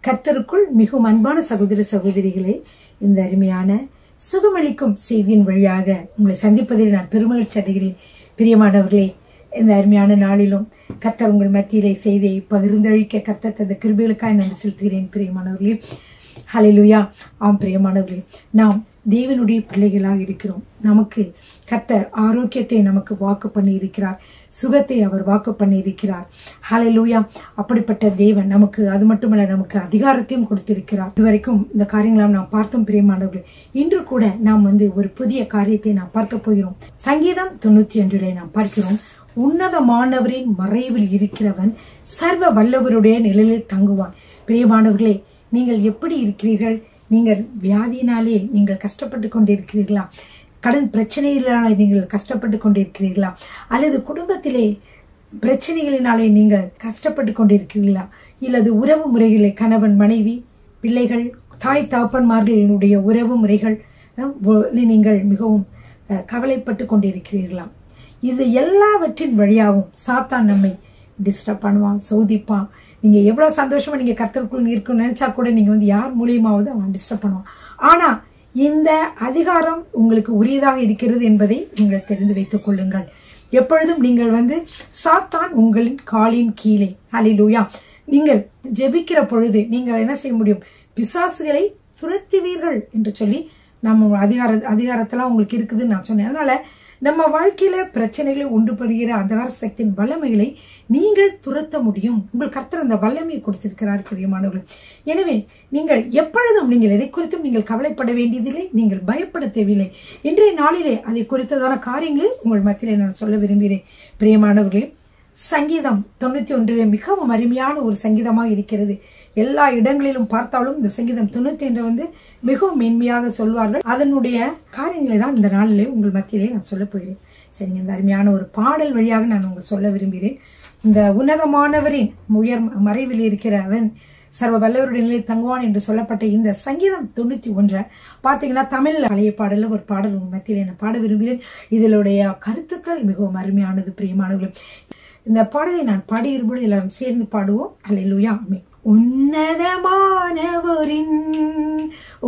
கர்த்தருக்குள் மிகவும் அன்பான சகோதர சகோதரிகளே, இந்த அருமையான சுகமளிக்கும் செய்தியின் வழியாக உங்களை சந்திப்பதில் நான் பெருமகிழ்ச்சி அடைகிறேன். பிரியமானவர்களே, இந்த அருமையான நாளிலும் கர்த்தர் உங்கள் மத்தியிலே செய்தியை பகிர்ந்தழிக்க கர்த்தர் தந்த கிருபைகளுக்காக நன்றி செலுத்துகிறேன். பிரியமானவர்களே, ஹல்லேலூயா. ஆம் பிரியமானவர்களே, நாம் தேவனுடைய பிள்ளைகளாக இருக்கிறோம். நமக்கு கர்த்தர் ஆரோக்கியத்தை நமக்கு வாக்கு பண்ணி இருக்கிறார், சுகத்தை அவர் வாக்கு பண்ணி இருக்கிறார். ஹல்லேலூயா. அப்படிப்பட்ட தேவன் நமக்கு அது மட்டுமல்ல, நமக்கு அதிகாரத்தையும் கொடுத்திருக்கிறார். இதுவரைக்கும் இந்த காரியங்களாம் நாம் பார்த்தோம். பிரியமானவர்கள், இன்று கூட நாம் ஒரு புதிய காரியத்தை நாம் பார்க்க போகிறோம். சங்கீதம் 91 நாம் பார்க்கிறோம். உன்னதமானவரின் மறைவில் இருக்கிறவன் சர்வ வல்லவருடைய நிழலில் தங்குவான். பிரியமானவர்களே, நீங்கள் எப்படி இருக்கிறீர்கள்? நீங்கள் வியாதியினாலே நீங்கள் கஷ்டப்பட்டு கொண்டிருக்கிறீர்களா? கடன் பிரச்சனையினாலே நீங்கள் கஷ்டப்பட்டு கொண்டிருக்கிறீர்களா? அல்லது குடும்பத்திலே பிரச்சனைகளினாலே நீங்கள் கஷ்டப்பட்டு கொண்டிருக்கிறீர்களா? இல்லது உறவு முறைகளே, கணவன் மனைவி பிள்ளைகள் தாய் தகப்பன்மார்களுடைய உறவு முறைகள் நீங்கள் மிகவும் கவலைப்பட்டு கொண்டிருக்கிறீர்களா? இது எல்லாவற்றின் வழியாகவும் சாத்தான் நம்மை டிஸ்டர்ப் பண்ணுவான், சோதிப்பான். நீங்க எவ்வளவு சந்தோஷமா நீங்க கர்த்தருக்குள் இருக்கணும்னு நினைச்சா கூட நீங்க யார் மூலியமாவது அவன் டிஸ்டர்ப் பண்ணுவான். ஆனா இந்த அதிகாரம் உங்களுக்கு உரியதாக இருக்கிறது என்பதை நீங்கள் தெரிந்து வைத்துக் கொள்ளுங்கள். எப்பொழுதும் நீங்கள் சாத்தான் உங்களின் காலின் கீழே. ஹல்லேலூயா. நீங்கள் ஜெபிக்கிற பொழுது நீங்கள் என்ன செய்ய முடியும்? பிசாசுகளை துரத்துவீர்கள் என்று சொல்லி நம்ம அதிகாரத்தெல்லாம் உங்களுக்கு இருக்குதுன்னு நான் சொன்னேன். அதனால நம்ம வாழ்க்கையில பிரச்சனைகளை உண்டு படுகிற அந்தகார சக்தியின் வல்லமைகளை நீங்கள் துரத்த முடியும். உங்கள் கர்த்தர் அந்த வல்லமையை கொடுத்திருக்கிறார். பிரியமானவர்கள், எனவே நீங்கள் எப்பொழுதும் நீங்கள் எதை குறித்தும் நீங்கள் கவலைப்பட வேண்டியதில்லை, நீங்கள் பயப்பட தேவையில்லை. இன்றைய நாளிலே அதை குறித்ததான காரியங்களை உங்கள் மத்தியிலே நான் சொல்ல விரும்புகிறேன். பிரியமானவர்களே, சங்கீதம் 91 மிகவும் அருமையான ஒரு சங்கீதமாக இருக்கிறது. எல்லா இடங்களிலும் பார்த்தாலும் இந்த சங்கீதம் 91 மிகவும் மென்மையாக சொல்வார்கள். அதனுடைய காரியங்களை தான் இந்த நாளிலே உங்கள் மத்தியிலே நான் சொல்ல போகிறேன். சரிங்க, இந்த அருமையான ஒரு பாடல் வழியாக நான் உங்களுக்கு சொல்ல விரும்புகிறேன். இந்த உன்னதமானவரின் உயர் மறைவில் இருக்கிறவன் சர்வ வல்லவருடைய நிலையில் தங்குவான் என்று சொல்லப்பட்ட இந்த சங்கீதம் 91 பாத்தீங்கன்னா தமிழ் பழைய பாடல ஒரு பாடல் உங்கள் மத்தியிலே நான் பாட விரும்புகிறேன். இதனுடைய கருத்துக்கள் மிகவும் அருமையானது. பிரியமானவர்கள், இந்த பாடலை நான் பாடுகிறபோது எல்லாரும் சேர்ந்து பாடுவோம். ஹல்லேலூயா. ஆமென். உன்னதமானவரின்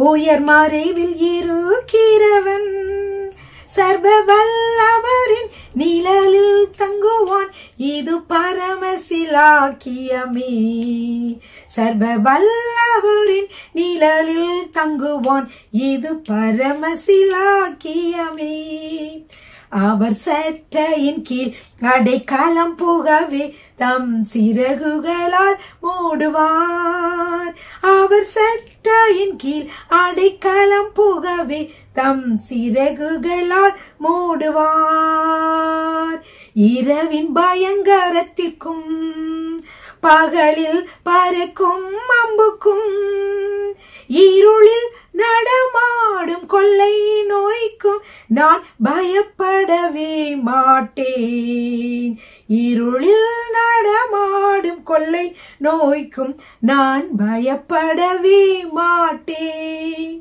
உயர் மறைவில் இருக்கிறவன் சர்வ வல்லவரின் நிழலில் தங்குவான், இது பரமசிலாக்கியமே. சர்வ வல்லவரின் நிழலில் தங்குவான், இது பரமசிலாக்கியமே. அவர் சட்டையின் கீழ் அடைக்கலம் புகவே தம் சிறகுகளால் மூடுவார். அவர் சட்டையின் கீழ் அடைக்கலம் புகவே தம் சிறகுகளால் மூடுவார். இரவின் பயங்கரத்திற்கும் பகலில் பறக்கும் அம்புக்கும் இருளில் நடமாடும் கொள்ளை நோய்க்கும் நான் பயப்படவே மாட்டேன். இருளில் நடமாடும் கொள்ளை நோய்க்கும் நான் பயப்படவே மாட்டேன்.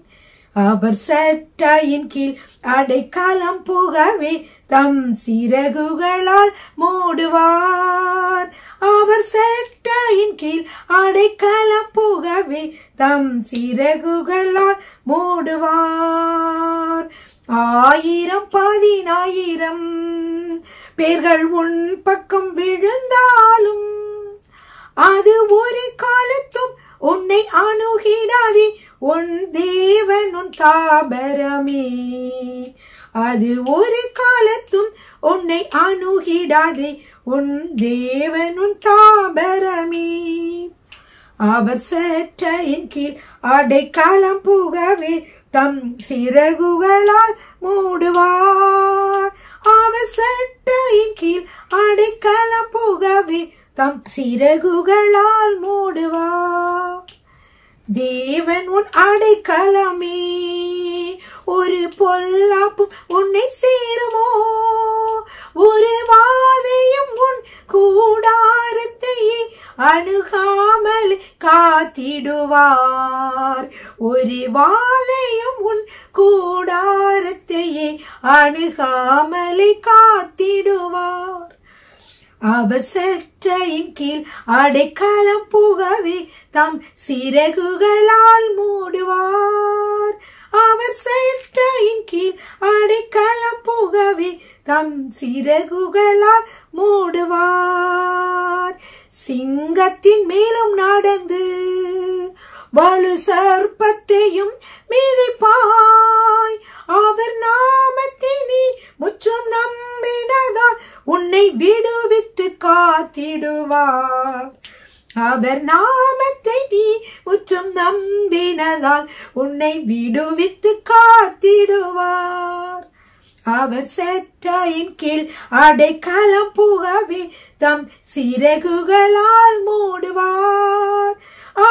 அவர் சட்டையின் கீழ் அடைக்கலம் புகவே தம் சிறகுகளால் மூடுவார். அவர் சட்டையின் கீழ் அடைக்கலம் புகவே தம் சிறகுகளால் மூடுவார். 1000 10,000 பேர்கள் உன் பக்கம் விழுந்தாலும் அது ஒரு காலத்தும் உன்னை அணுகிடாதே. உன் தேவன் உன் தாபரமே. அது ஒரு காலத்தும் உன்னை அணுகிடாதே. உன் தேவன் உன் தாபரமே. அவர் சட்டையின் கீழ் அடைக்கலம் புகவே தம் சிறகுகளால் மூடுவார். அவர் சட்டையின் கீழ் அடைக்கலம் புகவே தம் சிறகுகளால் மூடுவார். தேவன் உன் அடைக்கலமே, ஒரு பொல்லாப்பும் உன்னை சேருமோ? ஒரு வாதையும் உன் கூடாரத்தையே அணுகாமல் காத்திடுவார். ஒரு வாதையும் உன் கூடாரத்தையே அணுகாமலை காத்திடுவார். அவர் செட்டையின் கீழ் அடைக்கலம் புகவே தம் சிறகுகளால் மூடுவார். அவர் செட்டையின் கீழ் அடைக்கலம் புகவே தம் சிறகுகளால் மூடுவார். சிங்கத்தின் மேலும் நடந்து வலு சர்ப்பத்தையும் மிதிப்பாய். அவர் நாமத்தை நீ முற்றும் நம்பினதால் உன்னை விடுவித்து காத்திடுவார். அவர் நாமத்தை நீ முற்றும் நம்பினதால் உன்னை விடுவித்து காத்திடுவார். அவர் செட்டையின் கீழ் அடைக்கலம் புகவே தம் சிறகுகளால் மூடுவார்.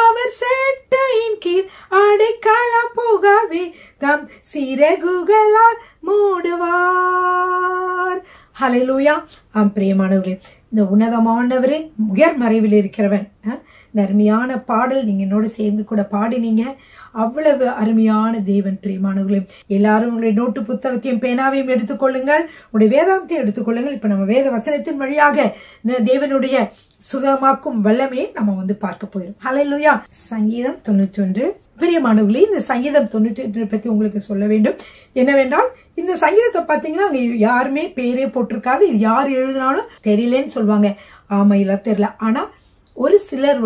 அவர் செட்டையின் கீழ் அடைக்கலம் புகவே தம் சிறகுகளால் மூடுவார். ஹல்லேலூயா. பிரியமானவர்களே, இந்த உன்னதமானவரின் உயர் மறைவில் இருக்கிறவன், இந்த அருமையான பாடல் நீங்க என்னோட சேர்ந்து கூட பாடினீங்க. அவ்வளவு அருமையான தேவன். பிரியமானவர்களே, எல்லாரும் உங்களுடைய நோட்டு புத்தகத்தையும் பேனாவையும் எடுத்துக்கொள்ளுங்கள், உங்களுடைய வேதாந்தத்தையும் எடுத்துக்கொள்ளுங்கள். இப்ப நம்ம வேத வசனத்தின் வழியாக தேவனுடைய சுகமாக்கும் வல்லமையை நம்ம பார்க்க போயிடும். ஹல்லேலூயா. சங்கீதம் 91. பிரியமானவர்களே, இந்த சங்கீதம் 91 பத்தி உங்களுக்கு சொல்ல வேண்டும். என்னவென்றால், இந்த சங்கீதத்தை பாத்தீங்கன்னா அங்க யாருமே பேரே போட்டிருக்காது. இது யார் எழுதினாலும் தெரியலன்னு சொல்லுவாங்க. ஆமா, இல்ல தெரியல. ஆனா ஒரு சிலர்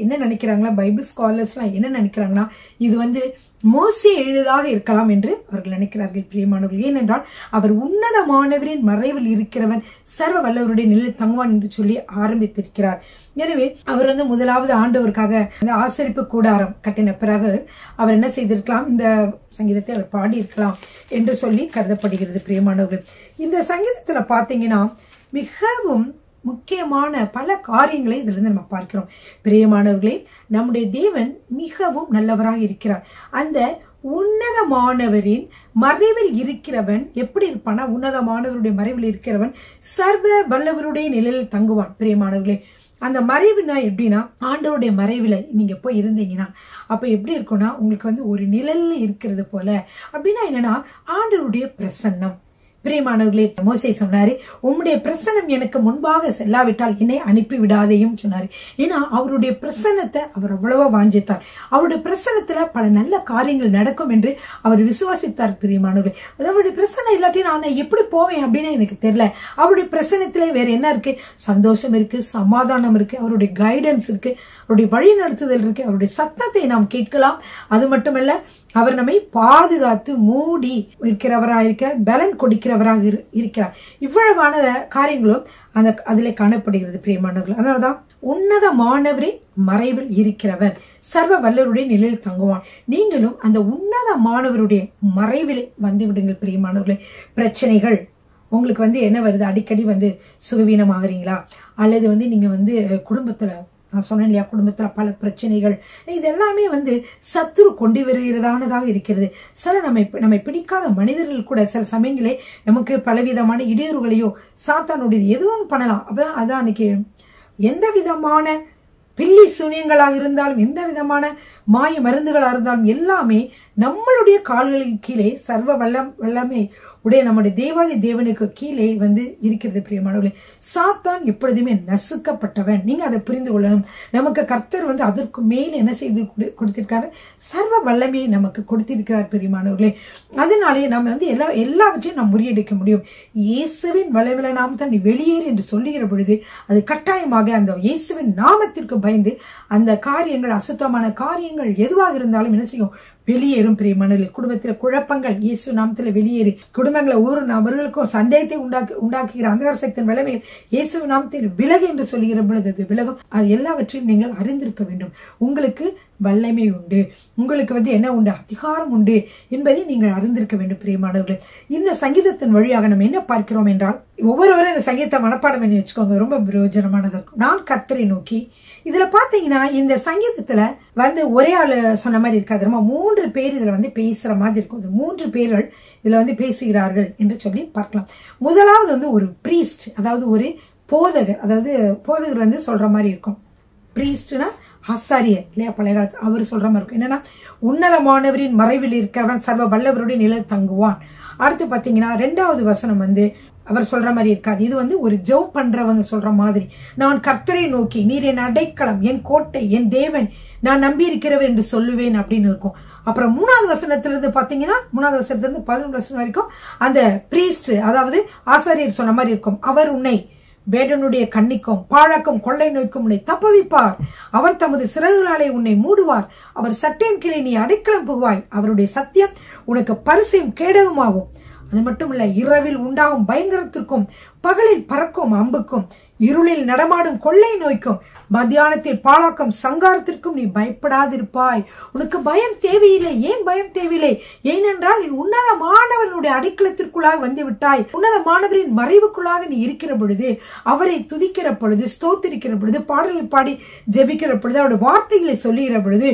என்ன நினைக்கிறாங்களா, பைபிள் ஸ்காலர்ஸ் என்ன நினைக்கிறாங்கன்னா, இது மோசே எழுதியதாக இருக்கலாம் என்று அவர்கள் நினைக்கிறார்கள். பிரியமானவர்கள், ஏனென்றால் அவர் உன்னதமானவரின் மறைவில் இருக்கிறவன், சர்வ வல்லவருடைய நிலையில் தங்குவான் என்று சொல்லி ஆரம்பித்திருக்கிறார். எனவே அவர் முதலாவது ஆண்டவருக்காக அந்த ஆசரிப்பு கூடாரம் கட்டின பிறகு அவர் என்ன செய்திருக்கலாம், இந்த சங்கீதத்தை அவர் பாடியிருக்கலாம் என்று சொல்லி கருதப்படுகிறது. பிரியமானவர்கள், இந்த சங்கீதத்துல பாத்தீங்கன்னா மிகவும் முக்கியமான பல காரியங்களை இதுல இருந்து நம்ம பார்க்கிறோம். பிரியமானவர்களே, நம்முடைய தேவன் மிகவும் நல்லவராக இருக்கிறார். அந்த உன்னதமானவரின் மறைவில் இருக்கிறவன் எப்படி இருப்பானா, உன்னதமானவருடைய மறைவில் இருக்கிறவன் சர்வ வல்லவருடைய நிலையில் தங்குவான். பிரியமானவர்களே, அந்த மறைவுனா எப்படின்னா, ஆண்டவருடைய மறைவில் நீங்க போய் இருந்தீங்கன்னா அப்ப எப்படி இருக்கும்னா, உங்களுக்கு ஒரு நிழல்ல இருக்கிறது போல. அப்படின்னா என்னன்னா, ஆண்டவருடைய பிரசன்னம். பிரியமானவர்களே, மோசே சொன்னாரு, உம்முடைய பிரசன்னம் எனக்கு முன்பாக செல்லாவிட்டால் என்னை அனுப்பி விடாதேயும் சொன்னாரு. ஏன்னா அவருடைய பிரசன்னத்தை அவர் அவ்வளவா வாஞ்சித்தார். அவருடைய பிரசன்னத்துல பல நல்ல காரியங்கள் நடக்கும் என்று அவர் விசுவாசித்தார். பிரியமானவர்களே, அவருடைய பிரசன்னம் இல்லாட்டி நான் எப்படி போவேன் அப்படின்னு எனக்கு தெரியல. அவருடைய பிரசன்னத்திலே வேற என்ன இருக்கு? சந்தோஷம் இருக்கு, சமாதானம் இருக்கு, அவருடைய கைடன்ஸ் இருக்கு, அவருடைய வழி நடத்துதல் இருக்கு, அவருடைய சத்தத்தை நாம் கேட்கலாம். அது மட்டுமல்ல, அவர் நம்மை பாதுகாத்து மூடி இருக்கிறவராக இருக்கிறார், பலன் கொடுக்கிறவராக இருக்கிறார். இவ்வளவான காரியங்களும் அதிலே காணப்படுகிறது. பிரியமானவர்கள், அதனாலதான் உன்னதமானவரே மறைவில் இருக்கிறவர் சர்வ வல்லவருடைய நிலையில் தங்குவான். நீங்களும் அந்த உன்னதமானவருடைய மறைவிலே வந்து விடுங்கள். பிரியமானவர்களே, பிரச்சனைகள் உங்களுக்கு என்ன வருது? அடிக்கடி சுகவீனமாகறீங்களா? அல்லது நீங்க குடும்பத்துல, நான் சொன்னேன் இல்லையா, குடும்பத்துல பல பிரச்சனைகள், இது எல்லாமே சத்துரு கொண்டு வருகிறதானதாக இருக்கிறது. சில நம்மை பிடிக்காத மனிதர்கள் கூட சில சமயங்களே நமக்கு பலவிதமான இடையூறுகளையோ சாத்தானுடைய எதுவும் பண்ணலாம். அதான் அன்னைக்கு எந்த விதமான பில்லி சூனியங்களாக இருந்தாலும், எந்த விதமான மாய மருந்துகளாக இருந்தாலும் எல்லாமே நம்மளுடைய கால்களுக்கு கீழே சர்வ வல்லமை உடைய நம்முடைய தேவாதி தேவனுக்கு கீழே இருக்கிறது. பிரியமானவர்களே, சாத்தான் எப்பொழுதுமே நசுக்கப்பட்டவன். நீங்க அதை புரிந்து கொள்ளணும். நமக்கு கர்த்தர் அதற்கு மேல் என்ன செய்து கொடுத்திருக்காரு? சர்வ வல்லமையை நமக்கு கொடுத்திருக்கிறார். பிரியமானவர்களே, அதனாலே நம்ம எல்லாவற்றையும் நாம் முறியடிக்க முடியும். இயேசுவின் வல்லமையில நாம் தான் வெளியேறு என்று சொல்லுகிற பொழுது அது கட்டாயமாக அந்த இயேசுவின் நாமத்திற்கு பயந்து அந்த காரியங்கள், அசுத்தமான காரியங்கள் எதுவாக இருந்தாலும் என்ன செய்யும்? வெளியேறும். பிரியமானவர்களே, குடும்பத்தில் குழப்பங்கள் இயேசு நாமத்தில் வெளியேறி குடும்பங்களை ஒவ்வொரு நபர்களுக்கும் சந்தேகத்தை உண்டாக்குகிற அந்தகார சக்தியின் வல்லமை இயேசு நாமத்தில் விலகு என்று சொல்லுகிற பொழுது அது விலகும். அது எல்லாவற்றையும் நீங்கள் அறிந்திருக்க வேண்டும். உங்களுக்கு வல்லமை உண்டு, உங்களுக்கு என்ன உண்டு? அதிகாரம் உண்டு என்பதை நீங்கள் அறிந்திருக்க வேண்டும். பிரியமானவர்களே, இந்த சங்கீதத்தின் வழியாக நம்ம என்ன பார்க்கிறோம் என்றால், ஒவ்வொருவரும் இந்த சங்கீதத்தை மனப்பாடம் பண்ணி வச்சுக்கோங்க, ரொம்ப பிரயோஜனமானதா இருக்கும். நான் கர்த்தரை நோக்கி, இதுல பாத்தீங்கன்னா இந்த சங்கீதத்துல ஒரே ஆளு சொன்ன மாதிரி இருக்காது. நம்ம 3 பேர் இதுல பேசுற மாதிரி இருக்கும். 3 பேர்கள் இதுல பேசுகிறார்கள் என்று சொல்லி பார்க்கலாம். முதலாவது ஒரு பிரீஸ்ட், அதாவது ஒரு போதகர், அதாவது போதகர் சொல்ற மாதிரி இருக்கும். பிரீஸ்ட்னா ஆசாரியர் இல்லையா, பழைய காலத்து அவர் சொல்ற மாதிரி இருக்கும். என்னன்னா, உன்னதமானவரின் மறைவில் இருக்கிறவன் சர்வ வல்லவருடைய நிலை தங்குவான். அடுத்து பாத்தீங்கன்னா 2வது வசனம் அவர் சொல்ற மாதிரி இருக்காது. இது வந்து ஒரு ஜெபம் பண்றவங்க சொல்ற மாதிரி, நான் கர்த்தரை நோக்கி நீர் என் அடைக்கலம், என் கோட்டை, என் தேவன், நான் நம்பி இருக்கிறவர் என்று சொல்லுவேன் அப்படின்னு இருக்கும். அப்புறம் 3வது வசனத்திலிருந்து பாத்தீங்கன்னா 3வது வசனத்திலிருந்து 11 வசனம் வரைக்கும் அந்த பிரீஸ்ட், அதாவது ஆசாரியர் சொன்ன மாதிரி இருக்கும். அவர் உன்னை வேடனுடைய கண்ணிக்கும் பாழாக்கும் கொள்ளை நோய்க்கும் உன்னை தப்புவிப்பார். அவர் தமது சிறகுகளாலே உன்னை மூடுவார். அவர் சட்டையின் கீழே நீ அடைக்கலம் புகுவாய். அவருடைய சத்தியம் உனக்கு பரிசையும் கேடகமாகும். அது மட்டுமல்ல, இரவில் உண்டாகும் பயங்கரத்திற்கும் பகலில் பறக்கும் அம்புக்கும் இருளில் நடமாடும் கொள்ளை நோய்க்கும் மத்தியானத்தில் பாழாக்கும் சங்காரத்திற்கும் நீ பயப்படாதிருப்பாய். உனக்கு பயம் தேவையில்லை. ஏன் பயம் தேவையில்லை? ஏனென்றால் நீ உன்னதமானவனுடைய அடைக்கலத்திற்குள்ளாக வந்து விட்டாய். உன்னதமானவரின் மறைவுக்குள்ளாக நீ இருக்கிற பொழுது, அவரை துதிக்கிற பொழுது, ஸ்தோத்திரிக்கிற பொழுது, பாடலை பாடி ஜெபிக்கிற பொழுது, அவருடைய வார்த்தைகளை சொல்லுகிற பொழுது,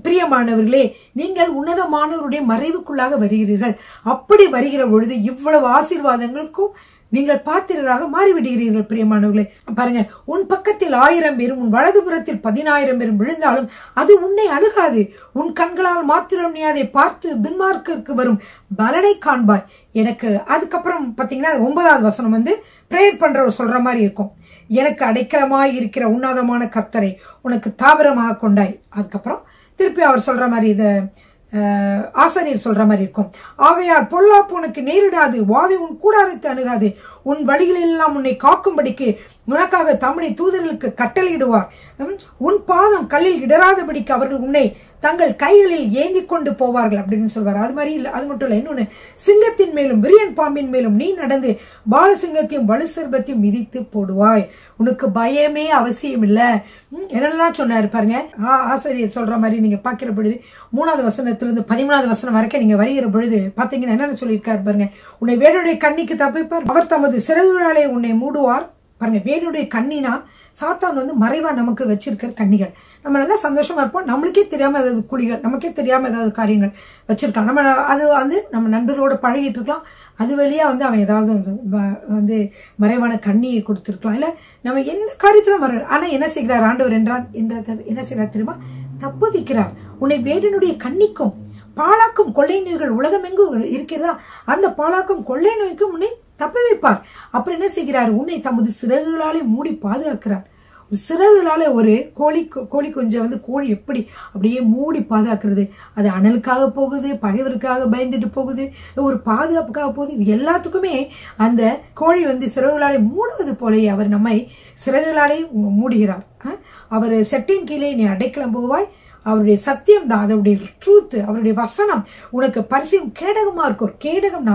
பிரியமானவர்களே, நீங்கள் உன்னதமானவருடைய மறைவுக்குள்ளாக வருகிறீர்கள். அப்படி வருகிற பொழுது இவ்வளவு ஆசீர்வாதங்களுக்கும் நீங்கள் பாத்திரராக மாறிவிடுகிறீர்கள். பிரியமானவர்களே, பாருங்க, உன் பக்கத்தில் 1000 பேரும் உன் வலதுபுறத்தில் 10,000 பேரும் விழுந்தாலும் அது உன்னை அணுகாது. உன் கண்களால் மாத்திரம் நீ அதை பார்த்து துன்மார்க்கருக்கு வரும் பலனை காண்பாய். எனக்கு அதுக்கப்புறம் பாத்தீங்கன்னா 9வது வசனம் வந்து பிரேயர் பண்றவர் சொல்ற மாதிரி இருக்கும். எனக்கு அடைக்கலமாய் இருக்கிற உன்னதமான கர்த்தரை உனக்கு தாபரமாக கொண்டாய். அதுக்கப்புறம் திருப்பி அவர் சொல்ற மாதிரி இத ஆசாரியர் சொல்ற மாதிரி இருக்கும். ஆகையால் பொல்லாப்பு உனக்கு நேரிடாது, வாதை உன் கூடாரத்தை அணுகாது. உன் வழிகளெல்லாம் உன்னை காக்கும்படிக்கு உனக்காக தம்முடைய தூதர்களுக்கு கட்டளையிடுவார். உன் பாதம் கல்லில் இடராதபடிக்கு அவர்கள் உன்னை தங்கள் கைகளில் ஏந்தி கொண்டு போவார்கள் அப்படின்னு சொல்வார். அது மாதிரி இல்ல, அது மட்டும் இல்ல, இன்னொன்னு, சிங்கத்தின் மேலும் விரியன் பாம்பின் மேலும் நீ நடந்து பாலசிங்கத்தையும் வலுசர்பத்தையும் மிதித்து போடுவாய். உனக்கு பயமே அவசியம் இல்ல. என்னெல்லாம் சொன்னாரு பாருங்க. ஆசிரியர் சொல்ற மாதிரி நீங்க பாக்கிற பொழுது 3வது வசனத்திலிருந்து 13வது வசனம் வரைக்கும் நீங்க வருகிற பொழுது பாத்தீங்கன்னா என்னென்ன சொல்லியிருக்காரு பாருங்க. உன்னை வேடனுடைய கண்ணிக்கு தப்பிப்பார். அவர் தமது சிறகுகளாலே உன்னை மூடுவார். பாருங்க, வேடனுடைய கண்ணினா சாத்தான் வந்து மறைவா நமக்கு வச்சிருக்கிற கண்ணிகள். நம்ம நல்லா சந்தோஷமா இருப்போம். நம்மளுக்கே தெரியாம ஏதாவது குழிகள், நமக்கே தெரியாம ஏதாவது காரியங்கள் வச்சிருக்கலாம். நம்ம அது வந்து நம்ம நண்பர்களோட பழகிட்டு இருக்கலாம். அது வழியா வந்து அவன் ஏதாவது வந்து மறைவான கண்ணியை கொடுத்திருக்கலாம். இல்ல நம்ம எந்த காரியத்திலும் வர. ஆனா என்ன செய்கிறார் ஆண்டவர் என்ன செய்கிறார் தெரியுமா? தப்பு வைக்கிறார். உன்னை வேடனுடைய கண்ணிக்கும் பாழாக்கும் கொள்ளை நோய்கள் உலகம் எங்கும் இருக்கிறதா, அந்த பாழாக்கும் கொள்ளை நோய்க்கும் உன்னை தப்பி வைப்பார். அப்புறம் என்ன செய்கிறார்? உன்னை தமது சிறகுகளாலே மூடி பாதுகாக்கிறார். சிறகுகளால ஒரு கோழி கொஞ்சம் வந்து கோழி எப்படி அப்படியே மூடி பாதுகாக்கிறது. அது அனலுக்காக போகுது, பகைவருக்காக பயந்துட்டு போகுது, ஒரு பாதுகாப்புக்காக போகுது. இது எல்லாத்துக்குமே அந்த கோழி வந்து சிறகுகளாலே மூடுவது போலே அவர் நம்மை சிறகுகளாலே மூடுகிறார். அவர் செட்டின் கீழே நீ அடைக்கலம் போவாய். அவருடைய சத்தியம் தான், அதனுடைய ட்ரூத், அவருடைய வசனம் உனக்கு பரிசையும் கேடகமா இருக்கும். கேடகம்னா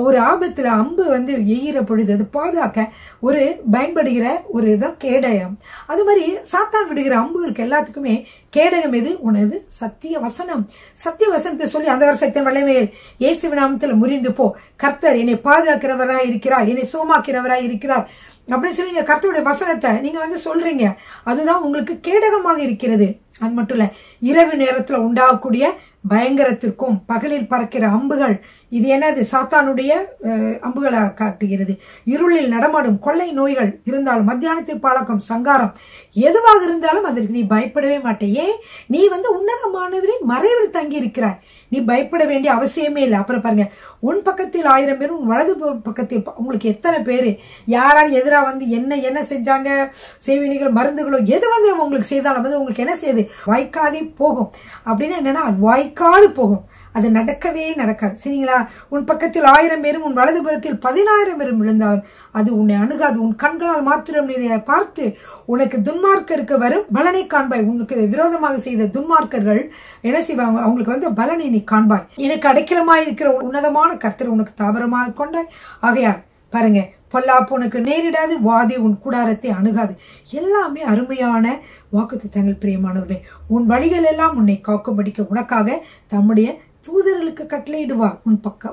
ஒரு ஆபத்துல அம்பு வந்து எய்கிற பொழுது அது பாதுகாக்க ஒரு பயன்படுகிற ஒரு இதான் கேடகம். அது மாதிரி சாத்தான் விடுகிற அம்புகளுக்கு எல்லாத்துக்குமே கேடகம் எது? உனது சத்திய வசனம். சத்திய வசனத்தை சொல்லி அந்த வருஷத்தின் வல்லமையில் இயேசு நாமத்தில் முறிந்து போ, கர்த்தர் என்னை பாதுகாக்கிறவராய் இருக்கிறார், என்னை சோமாக்கிறவராய் இருக்கிறார் அப்படின்னு சொல்லி நீங்க கர்த்தருடைய வசனத்தை நீங்க வந்து சொல்றீங்க. அதுதான் உங்களுக்கு கேடகமாக இருக்கிறது. அது மட்டும் இல்ல, இரவு நேரத்துல உண்டாகக்கூடிய பயங்கரத்திற்கும் பகலில் பறக்கிற அம்புகள், இது என்னது? சாத்தானுடைய அம்புகளை காட்டுகிறது. இருளில் நடமாடும் கொள்ளை நோய்கள் இருந்தாலும், மத்தியானத்தில் பாழாக்கும் சங்காரம், எதுவாக இருந்தாலும் அதற்கு நீ பயப்படவே மாட்டே. ஏன்? நீ வந்து உன்னதமானவரின் மறைவில் தங்கி இருக்கிறாய். நீ பயப்பட வேண்டிய அவசியமே இல்லை. அப்புறம் பாருங்க, உன் பக்கத்தில் 1000 பேரும் உன் வலது பக்கத்தில் உங்களுக்கு எத்தனை பேரு யாரால் எதிராக வந்து என்ன செஞ்சாங்க, செய்வினைகள் மருந்துகளோ எது வந்து உங்களுக்கு செய்தாலும் வந்து உங்களுக்கு என்ன செய்யுது? வாய்க்காதே போகும். அப்படின்னா என்னன்னா, அது வாய்க்காது போகும், அது நடக்கவே நடக்காது. சரிங்களா? உன் பக்கத்தில் 1000 பேரும் உன் வலதுபுறத்தில் 10,000 பேரும் விழுந்தாலும் அது உன்னை அணுகாது. உன் கண்களால் மாத்திரம் இதை பார்த்து உனக்கு துன்மார்க்கருக்கு வரும் பலனை காண்பாய். உனக்கு விரோதமாக செய்த துன்மார்க்கர்கள் என்ன செய்வாங்க? அவங்களுக்கு வந்து பலனை நீ காண்பாய். எனக்கு அடைக்கலமாய் இருக்கிற உன்னதமான கர்த்தர் உனக்கு தாபரமாக கொண்டாய். ஆகையால் பாருங்க, பொல்லாப்பு உனக்கு நேரிடாது, வாதி உன் கூடாரத்தை அணுகாது. எல்லாமே அருமையான வாக்குத்தத்தங்கள். பிரியமானவர்களே, உன் வழிகள் எல்லாம் உன்னை காக்கும்படிக்க உனக்காக தம்முடைய தூதர்களுக்கு கட்டளையிடுவார்.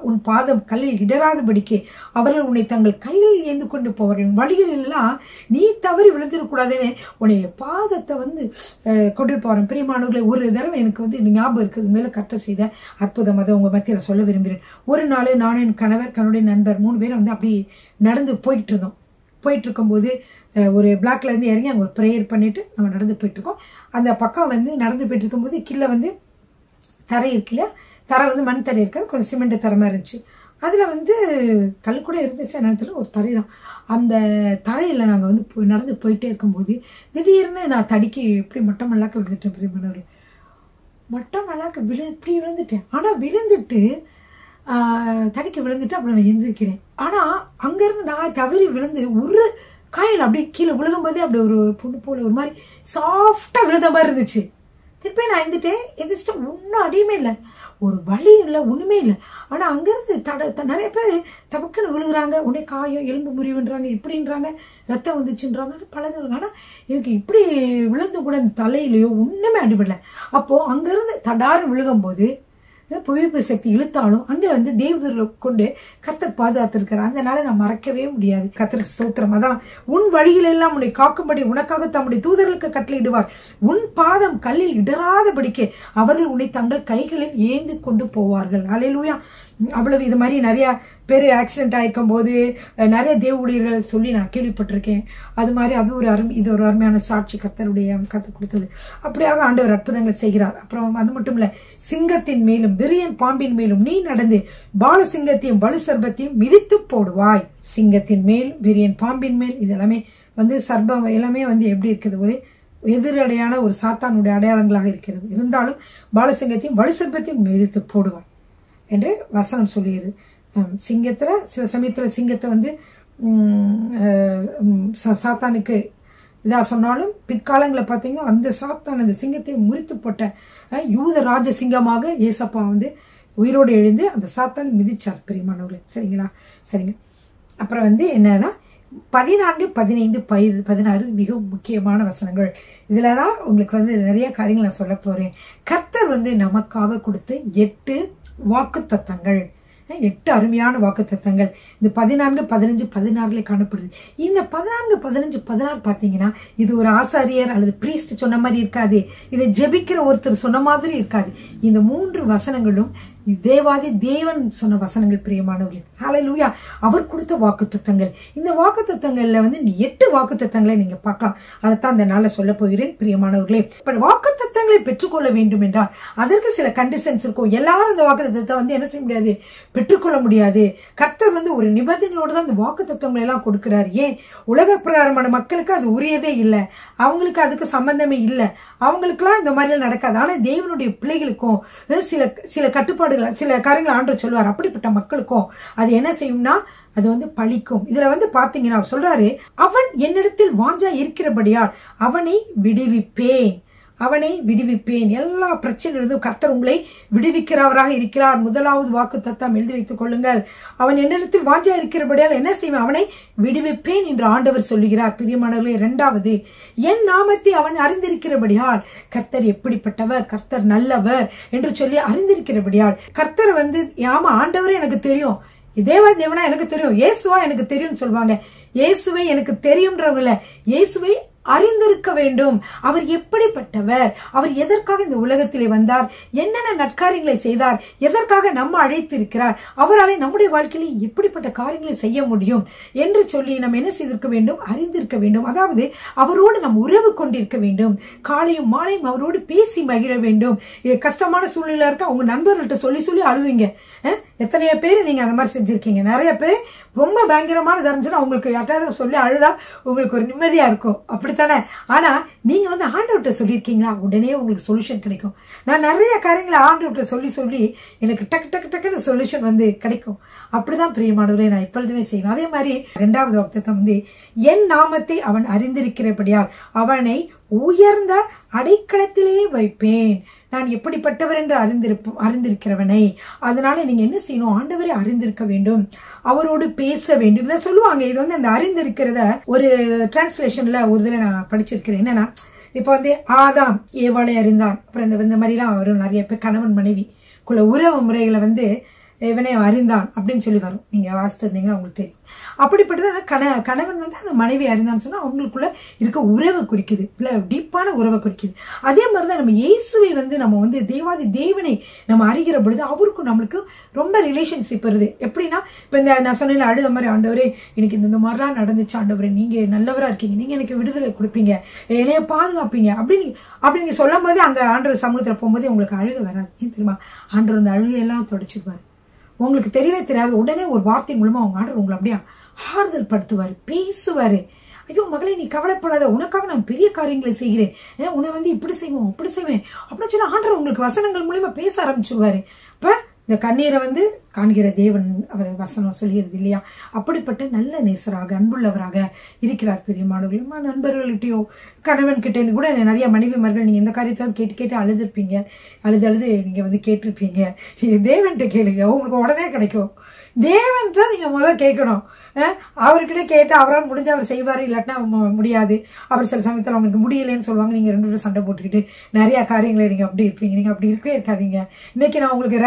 உன் பாதம் கல்லில் இடராதபடிக்கு அவர்கள் உன்னை தங்கள் கைகளில் ஏந்து கொண்டு போவார்கள். வழிகள் எல்லாம் நீ தவறி விழுந்துடக்கூடாதுன்னு உன்னைய பாதத்தை வந்து கொண்டு போறேன். பிரியமானவர்களை, ஒரு தடவை எனக்கு வந்து ஞாபகம் இருக்குது, மேல கர்த்தர் செய்த அற்புதம், அதை உங்க மத்தியில சொல்ல விரும்புகிறேன். ஒரு நாள் நானும் என் கணவர், கணவருடைய நண்பர் 3 பேரும் வந்து அப்படி நடந்து போயிட்டு இருந்தோம். போயிட்டு இருக்கும்போது ஒரு பிளாக்ல இருந்து இறங்கி அங்க ஒரு ப்ரேயர் பண்ணிட்டு நம்ம நடந்து போயிட்டு இருக்கோம். அந்த பக்கம் வந்து நடந்து போயிட்டு இருக்கும்போது கீழே வந்து தரை இருக்குல்ல, தரை வந்து மண் தரை இருக்காது, கொஞ்சம் சிமெண்ட் தரமா இருந்துச்சு. அதில் வந்து கல் கூட இருந்துச்சு நேரத்தில் ஒரு தரை தான். அந்த தரையில் நாங்கள் வந்து நடந்து போயிட்டே இருக்கும்போது திடீர்னு நான் தடிக்கி இப்படி மொட்டை மல்லாக்க விழுந்துட்டேன். பிரியமானவர்களே, மொட்டை மல்லாக்க இப்படி விழுந்துட்டேன். ஆனால் விழுந்துட்டு தடிக்க விழுந்துட்டு அப்புறம் நான் எந்திரிக்கிறேன். ஆனால் அங்கேருந்து நான் தவறி விழுந்து ஒரு காயில் அப்படியே கீழே விழுகும்போதே அப்படி ஒரு பொண்ணு போல ஒரு மாதிரி சாஃப்டாக விழுந்த மாதிரி இருந்துச்சு. திருப்பி நான் எந்திரிச்சிட்டு ஒன்றும் அடியுமே இல்லை, ஒரு வலி இல்லை, ஒன்றுமே இல்லை. ஆனால் அங்கேருந்து நிறைய பேர் டபக்குன்னு விழுகுறாங்க, உடனே காயம், எலும்பு முறிவுன்றாங்க, இப்படின்றாங்க, ரத்தம் வந்துச்சுன்றாங்க, பலது. ஆனால் எனக்கு இப்படி விழுந்து கூட இந்த தலையிலையோ ஒன்றுமே அடிபடலை. அப்போது அங்கேருந்து தடாரம் விழுகும்போது புவிப்பு சக்தி இழுத்தாலும் அங்கே வந்து தேவதூர்களை கொண்டு கர்த்தர் பாதுகாத்திருக்கிறார். அதனால நான் மறக்கவே முடியாது. கர்த்தருக்கு ஸ்தோத்திரம். அதான் உன் வழியில் எல்லாம் உன்னை காக்கும்படி உனக்காக தம்முடைய தூதர்களுக்கு கட்டளையிடுவார். உன் பாதம் கல்லில் இடராதபடிக்கு அவர்கள் உன்னை தங்கள் கைகளில் ஏந்தி கொண்டு போவார்கள். அல்லேலூயா. அவ்வளவு இது மாதிரி நிறைய பேர் ஆக்சிடென்ட் ஆயிருக்கும் போது நிறைய தேவ ஊழியர்கள் சொல்லி நான் கேள்விப்பட்டிருக்கேன். அது மாதிரி இது ஒரு அருமையான சாட்சி கர்த்தர் கொடுத்தது. அப்படியாக ஆண்டவர் அற்புதங்கள் செய்கிறார். அப்புறம் அது மட்டும் இல்ல, சிங்கத்தின் மேலும் விரியன் பாம்பின் மேலும் நீ நடந்து பால சிங்கத்தையும் பலு சர்பத்தையும் மிதித்து போடுவாய். சிங்கத்தின் மேல், விரியன் பாம்பின் மேல், இது எல்லாமே வந்து சர்பம் எல்லாமே வந்து எப்படி இருக்குது, ஒரு எதிரடையான ஒரு சாத்தானுடைய அடையாளங்களாக இருக்கிறது. இருந்தாலும் பாலசிங்கத்தையும் வலு சர்பத்தையும் மிதித்து போடுவாய் என்று வசனம் சொல்லுகிறது. சிங்கத்துல சில சமயத்துல சிங்கத்தை வந்து சாத்தானுக்கு இதா சொன்னாலும் பிற்காலங்களை பார்த்தீங்கன்னா அந்த சாத்தான் அந்த சிங்கத்தை முறித்து போட்ட யூத ராஜ சிங்கமாக ஏசப்பா வந்து உயிரோடு எழுந்து அந்த சாத்தான் மிதிச்சார். பிரியமானவர்களே, சரிங்களா? சரிங்க. அப்புறம் வந்து என்னன்னா 14, 15, 16 மிகவும் முக்கியமான வசனங்கள். இதுலதான் உங்களுக்கு வந்து நிறைய காரியங்கள் நான் சொல்ல போறேன். கர்த்தர் வந்து நமக்காக கொடுத்த 8 வாக்கு தத்தங்கள், 8 அருமையான வாக்கு தத்தங்கள் இந்த 14, 15, 16 காணப்படுது. இந்த 14, 15, 16 பாத்தீங்கன்னா இது ஒரு ஆசாரியர் அல்லது பிரீஸ்ட் சொன்ன மாதிரி இருக்காது. இதை ஜெபிக்கிற ஒருத்தர் சொன்ன மாதிரி இருக்காது. இந்த 3 வசனங்களும் தேவாதி தேவன் சொன்ன வசனங்கள். பிரியமானவர்களே, ஹல்லேலூயா. அவர் கொடுத்த வாக்கு தத்தங்கள். இந்த வாக்கு தத்தங்கள்ல வந்து 8 வாக்கு தத்தங்களை நீங்க பார்க்கலாம். அதைத்தான் இந்த நாள்ல சொல்ல போகிறேன். பிரியமானவர்களே, இப்ப வாக்கு தத்தங்களை பெற்றுக்கொள்ள வேண்டும் என்றால் அதற்கு சில கண்டிஷன்ஸ் இருக்கும். எல்லாரும் இந்த வாக்கு தத்தத்தை வந்து என்ன செய்ய முடியாது, பெற்றுக்கொள்ள முடியாது. கர்த்தர் வந்து ஒரு நிபந்தனையோடு தான் இந்த வாக்கு தத்துவங்களை எல்லாம் கொடுக்கிறார். ஏன், உலக பிரகாரமான மக்களுக்கு அது உரியதே இல்லை, அவங்களுக்கு அதுக்கு சம்பந்தமே இல்லை, அவங்களுக்குலாம் இந்த மாதிரி நடக்காது. ஆனா தேவனுடைய பிள்ளைகளுக்கும் சில கட்டுப்பாடுகள், சில காரியங்கள் ஆண்டவர் சொல்லுவார். அப்படிப்பட்ட மக்களுக்கும் அது என்ன செய்யும்னா அது வந்து பழிக்கும். இதுல வந்து பாத்தீங்கன்னா சொல்றாரு, அவன் என்னிடத்தில் வாஞ்சா இருக்கிறபடியால் அவனை விடுவிப்பேன், அவனை விடுவிப்பேன். எல்லா பிரச்சனையிலிருந்தும் கர்த்தர் உங்களை விடுவிக்கிறவராக இருக்கிறார். முதலாவது வாக்கு தத்தம் எழுதி வைத்துக் கொள்ளுங்கள். அவன் என்னிடத்தில் வாஞ்சா இருக்கிறபடியால் என்ன செய்வேன், அவனை விடுவிப்பேன் என்று ஆண்டவர் சொல்லுகிறார். பிரியமானவர்களே, 2வது, என் நாமத்தை அவன் அறிந்திருக்கிறபடியால், கர்த்தர் எப்படிப்பட்டவர், கர்த்தர் நல்லவர் என்று சொல்லி அறிந்திருக்கிறபடியால், கர்த்தர் வந்து ஆமா ஆண்டவரே எனக்கு தெரியும், தேவனா எனக்கு தெரியும், இயேசுவா எனக்கு தெரியும் சொல்லுவாங்க. இயேசுவை எனக்கு தெரியும்ன்றவங்கள இயேசுவை அறிந்திருக்க வேண்டும். அவர் எப்படிப்பட்டவர், அவர் எதற்காக இந்த உலகத்திலே வந்தார், என்னென்ன நற்காரியங்களை செய்தார், எதற்காக நம்ம அழைத்திருக்கிறார், அவரால் நம்முடைய வாழ்க்கையில எப்படிப்பட்ட காரியங்களை செய்ய முடியும் என்று சொல்லி நம்ம என்ன செய்திருக்க வேண்டும், அறிந்திருக்க வேண்டும். அதாவது அவரோடு நம்ம உறவு கொண்டிருக்க வேண்டும். காலையும் மாலையும் அவரோடு பேசி மகிழ வேண்டும். கஷ்டமான சூழ்நிலை இருக்க உங்க நண்பர்கள்ட்ட சொல்லி சொல்லி அழுவீங்க. எத்தனையோ பேர் நீங்க அந்த மாதிரி செஞ்சிருக்கீங்க. நிறைய பேர் ரொம்ப பயங்கரமான தெரிஞ்சுன்னா உங்களுக்கு யாராவது சொல்லி அழுதா உங்களுக்கு ஒரு நிம்மதியா இருக்கும், அப்படித்தானே? ஆனா நீங்க வந்து ஆண்டவர்கிட்ட சொல்லியிருக்கீங்களா, உடனே உங்களுக்கு சொல்யூஷன் கிடைக்கும். நான் நிறைய காரியங்களை ஆண்டவர்கிட்ட சொல்லி சொல்லி எனக்கு டக்கு டக்கு டக்குன்னு சொல்யூஷன் வந்து கிடைக்கும். அப்படிதான் பிரியமானவரே நான் இப்பொழுதுமே செய்வேன். அதே மாதிரி 2வது வாக்குத்தத்தம் வந்து என் நாமத்தை அவன் அறிந்திருக்கிறபடியால் அவனை உயர்ந்த அடைக்கலத்திலே வைப்பேன். நான் எப்படிப்பட்டவர் என்று அறிந்திருக்கிறவனை. அதனால நீங்க என்ன செய்யணும், ஆண்டவரை அறிந்திருக்க வேண்டும், அவரோடு பேச வேண்டும். இதை சொல்லுவாங்க. இது வந்து அந்த அறிந்திருக்கிறத ஒரு டிரான்ஸ்லேஷன்ல ஒரு இதுல நான் படிச்சிருக்கிறேன். என்னன்னா, இப்ப வந்து ஆதாம் ஏவாளை அறிந்தான், அப்புறம் இந்த மாதிரி எல்லாம் வரும். நிறைய பேர் கணவன் மனைவிக்குள்ள உறவு முறைகளை வந்து இவனை அறிந்தான் அப்படின்னு சொல்லி வரும். நீங்க வாசித்திருந்தீங்கன்னா உங்களுக்கு தெரியும். அப்படிப்பட்டது கணவன் வந்து அந்த மனைவி அறிந்தான்னு சொன்னா அவங்களுக்குள்ள இருக்க உறவை குறிக்குது, இல்ல டீப்பான உறவை குறிக்குது. அதே மாதிரிதான் நம்ம இயேசுவை வந்து நம்ம வந்து தேவாதி தேவனை நம்ம அறிகிற பொழுது அவருக்கும் நம்மளுக்கு ரொம்ப ரிலேஷன்ஷிப் வருது. எப்படின்னா, இப்ப இந்த நான் சொன்ன அழுத மாதிரி, ஆண்டவரே எனக்கு இந்த மாதிரிலாம் நடந்துச்சு, ஆண்டவரே நீங்க நல்லவரா இருக்கீங்க, நீங்க எனக்கு விடுதலை கொடுப்பீங்க, என்னைய பாதுகாப்பீங்க அப்படின்னு சொல்லும் போது அங்க ஆண்டவர் சமூகத்துல போகும்போது உங்களுக்கு அழுக வராது. ஏன் தெரியுமா, ஆண்டவர் அந்த அழுகையெல்லாம் தொடச்சிருப்பாரு. உங்களுக்கு தெரியவே தெரியாது, உடனே ஒரு வார்த்தை மூலமா அவங்க ஆண்டவர் உங்களை அப்படியே ஆறுதல் படுத்துவாரு, பேசுவாரு. ஐயோ மகளே நீ கவலைப்படாத, உனக்காக நான் பெரிய காரியங்களை செய்கிறேன், உன்னை வந்து இப்படி செய்வோம் அப்படி செய்வேன் அப்படின்னு சொல்லி ஆண்டவர் உங்களுக்கு வசனங்கள் மூலமா பேச ஆரம்பிச்சுடுவாரு. இப்ப இந்த கண்ணீரை வந்து காண்கிற தேவன் அவர் வசனம் சொல்லிடுது இல்லையா? அப்படிப்பட்ட நல்ல நேசராக அன்புள்ளவராக இருக்கிறார். பெரியமானவர்களுமா நண்பர்கள்கிட்டயோ கணவன் கிட்ட கூட நிறைய மனைவிமார்கள் நீங்க இந்த காரியத்தை கேட்டு கேட்டு அழுதுருப்பீங்க, அழுது நீங்க வந்து கேட்டிருப்பீங்க. நீங்க தேவன்கிட்ட கேளுங்க, உங்களுக்கு உடனே கிடைக்கும். தேவன் தான் நீங்க முதல் கேட்கணும். அவர்கிட்ட கேட்டு அவரால் முடிஞ்ச அவர் செய்வாரு, இல்லாட்டினா முடியாது. அவர் சில சமயத்தில் அவங்களுக்கு முடியலன்னு சொல்லுவாங்க. நீங்க 2 பேரும் சண்டை போட்டுக்கிட்டு நிறைய காரியங்களை நீங்க அப்படி இருப்பீங்க. நீங்க அப்படி இருக்கவே இருக்காதீங்க. இன்னைக்கு நான் உங்களுக்கு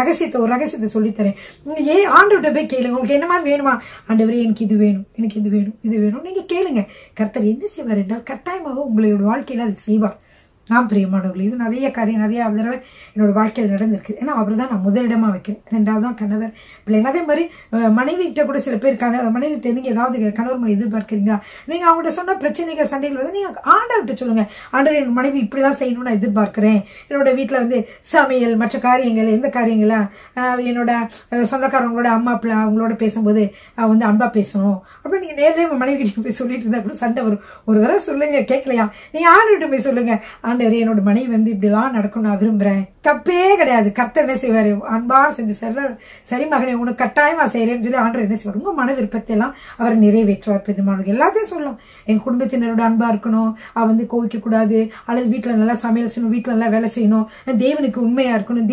ஒரு ரகசியத்தை சொல்லித்தரேன். நீங்க ஆண்டவர்கிட்ட போய் கேளுங்க, உங்களுக்கு என்ன மாதிரி வேணுமா? ஆண்டவரே எனக்கு இது வேணும், எனக்கு இது வேணும், இது வேணும் நீங்க கேளுங்க. கர்த்தர் என்ன செய்வார் என்றால் கட்டாயமாக உங்களோட வாழ்க்கையில அது செய்வார். பிரியமானவர்கள், இது நிறைய காரியம் நிறைய தடவை என்னோட வாழ்க்கையில் நடந்திருக்கு. ஏன்னா அவர் தான் நான் முதலிடமா வைக்கிறேன், 2வது தான் கணவர் பிள்ளைங்க. அதே மாதிரி மனைவி கிட்ட கூட சில பேர் மனைவி கிட்ட நீங்க ஏதாவது கணவர் மனைவி எதிர்பார்க்கிறீங்களா? நீங்க அவங்கள்ட்ட சொன்ன பிரச்சனைகள் சண்டைகள் வந்து நீங்க ஆண்டவர்கிட்ட சொல்லுங்க. ஆண்டவர் என் மனைவி இப்படிதான் செய்யணும்னு நான் எதிர்பார்க்கிறேன். என்னோட வீட்டுல வந்து சமையல் மற்ற காரியங்கள் எந்த காரியங்களா என்னோட சொந்தக்காரங்களோட அம்மா பிள்ளை அவங்களோட பேசும்போது வந்து அன்பா பேசணும் அப்படின்னு நீங்க நேரே மனைவி கிட்ட போய் சொல்லிட்டு இருந்தா கூட சண்டை வரும். ஒரு தடவை சொல்லுங்க, கேட்கலையா? நீங்க ஆண்டவர்கிட்ட போய் சொல்லுங்க, ஆண்டவரே என்னோட மனைவி வந்து இப்படி எல்லாம் நடக்கும் நான் விரும்புறேன். தப்பே கிடையாது. கர்த்தர் என்ன செய்வாரு? அன்பா செஞ்சு சரி மகனே உனக்கு கட்டாயமா செய்யறேன்னு சொல்லி ஆண்டவர் என்ன செய்வார்? உங்க மன விருப்பத்தை எல்லாம் அவர் நிறைவேற்றுவார். பெருமாள் எல்லாத்தையும் சொல்லலாம். என் குடும்பத்தினரோட அன்பா இருக்கணும், அவ வந்து கோவிக்க கூடாது, அல்லது வீட்டுல நல்லா சமையல் செய்யணும், வீட்டுல நல்லா வேலை செய்யணும், தேவனுக்கு உண்மையா இருக்கணும்,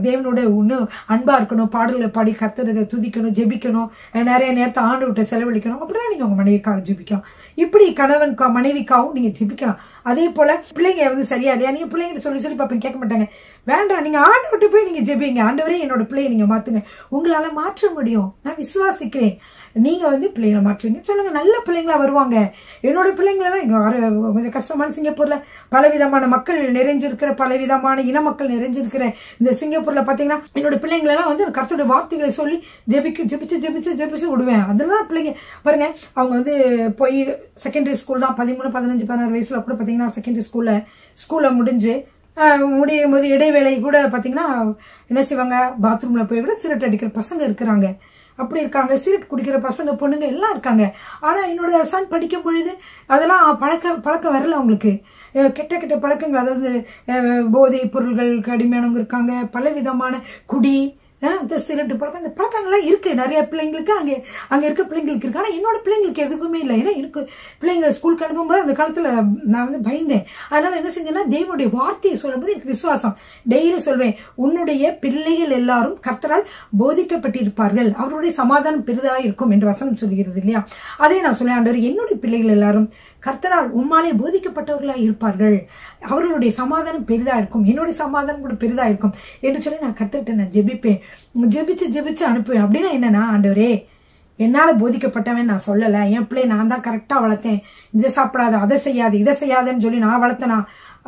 தேவனோட இன்னும் அன்பா இருக்கணும், பாடல்களை பாடி கர்த்தரை துதிக்கணும், ஜெபிக்கணும், நிறைய நேரத்தை ஆண்டு விட்டு செலவழிக்கணும். அப்படிதான் நீங்க உங்க மனைவிக்காக ஜெபிக்கலாம். இப்படி கணவன் மனைவிக்காகவும் நீங்க ஜெபிக்கலாம். அதே போல பிள்ளைங்க வந்து சரியா இல்லையா? நீங்க பிள்ளைங்கிட்ட சொல்லி பாப்பீங்க, கேட்க மாட்டாங்க. வேண்டாம், நீங்க ஆண்டவர்கிட்ட போய் நீங்க ஜெபிங்க. ஆண்டவரே என்னோட பிள்ளையை நீங்க மாத்துங்க, உங்களால மாற்ற முடியும், நான் விசுவாசிக்கிறேன். நீங்க வந்து பிள்ளைங்களை மாற்றுவீங்க சொல்லுங்க. நல்ல பிள்ளைங்களா வருவாங்க. என்னோட பிள்ளைங்களெல்லாம் இங்க கொஞ்சம் கஷ்டமான சிங்கப்பூர்ல பலவிதமான மக்கள் நிறைஞ்சிருக்கிற, பலவிதமான இன மக்கள் நிறைஞ்சிருக்கிற இந்த சிங்கப்பூர்ல பாத்தீங்கன்னா என்னோட பிள்ளைங்களெல்லாம் வந்து கர்த்தருடைய வார்த்தைகளை சொல்லி ஜெபிச்சு விடுவேன். அதெல்லாம் பிள்ளைங்க பாருங்க, அவங்க வந்து போய் செகண்டரி ஸ்கூல் தான் 13, 15, 16 வயசுல கூட பாத்தீங்கன்னா செகண்டரி ஸ்கூல்ல முடிஞ்சு முடியும் போது இடைவேளை கூட பாத்தீங்கன்னா என்ன செய்வாங்க? பாத்ரூம்ல போய் கூட சிகரெட் அடிக்கிற பசங்க இருக்கிறாங்க. அப்படி இருக்காங்க. சிகரெட் குடிக்கிற பசங்க பொண்ணுங்க எல்லாம் இருக்காங்க. ஆனா என்னோட சன் படிக்கும் பொழுது அதெல்லாம் பழக்கம் வரல. அவங்களுக்கு கெட்ட பழக்கங்கள், அதாவது போதை பொருள்கள் அடிமையானவங்க இருக்காங்க, பல விதமான குடி, சிகரெட்டு பழக்கம், இந்த பழக்கங்கள்லாம் இருக்கு நிறைய பிள்ளைங்களுக்கு. அங்க இருக்க பிள்ளைங்களுக்கு இருக்கு. ஆனா என்னோட பிள்ளைங்களுக்கு எதுக்குமே இல்லை. ஏன்னா எனக்கு பிள்ளைங்க ஸ்கூலுக்கு அனுப்பும்போது அந்த காலத்துல நான் வந்து பயந்தேன். அதனால என்ன செஞ்சேன்னா தேவனுடைய வார்த்தையை சொல்லும்போது எனக்கு விசுவாசம். டெய்லி சொல்வேன், உன்னுடைய பிள்ளைகள் எல்லாரும் கர்த்தரால் போதிக்கப்பட்டிருப்பார்கள், அவருடைய சமாதானம் பெரிதா இருக்கும் என்று வசனம் சொல்கிறது இல்லையா? அதே நான் சொல்லேன், ஆண்டவர் என்னுடைய பிள்ளைகள் எல்லாரும் கர்த்தரால் உம்மாலே போதிக்கப்பட்டவர்களா இருப்பார்கள், அவர்களுடைய சமாதானம் பெரிதா இருக்கும், என்னுடைய சமாதானம் கூட பெரிதா இருக்கும் என்று சொல்லி நான் கர்த்தர்கிட்ட நான் ஜெபிப்பேன். ஜெபிச்சு அனுப்புவேன். அப்படின்னா என்னன்னா, ஆண்டவரே என்னால போதிக்கப்பட்டவன் நான் சொல்லல, என் பிள்ளை நான் தான் கரெக்டா வளர்த்தேன், இதை சாப்பிடாத, அதை செய்யாது, இதை செய்யாதுன்னு சொல்லி நான்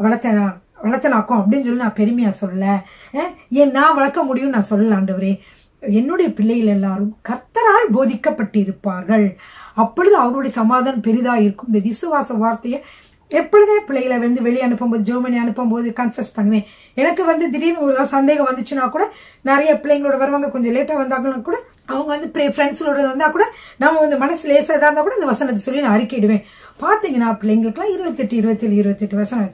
வளர்த்தனாக்கும் அப்படின்னு சொல்லி நான் பெருமையா சொல்லல, நான் வளர்க்க முடியும் நான் சொல்லல. ஆண்டவரே என்னுடைய பிள்ளைகள் எல்லாரும் கர்த்தரால் போதிக்கப்பட்டிருப்பார்கள், அப்பொழுது அவருடைய சமாதானம் பெரிதா இருக்கும். இந்த விசுவாச வார்த்தையை எப்பொழுதே பிள்ளைகளை வந்து வெளியே அனுப்பும்போது, ஜெர்மனி அனுப்பும்போது கன்ஃபஸ் பண்ணுவேன். எனக்கு வந்து திடீர்னு ஒரு சந்தேகம் வந்துச்சுன்னா கூட, நிறைய பிள்ளைங்களோட வருவாங்க, கொஞ்சம் லேட்டா வந்தாங்களும் கூட, அவங்க வந்து ஃப்ரெண்ட்ஸோட வந்தா கூட நம்ம வந்து மனசு லேசா இருந்தா கூட இந்த வசனத்தை சொல்லி நான் அறிக்கையிடுவேன். பாத்தீங்கன்னா பிள்ளைங்களுக்குலாம் 28, 27, 28 வருஷம்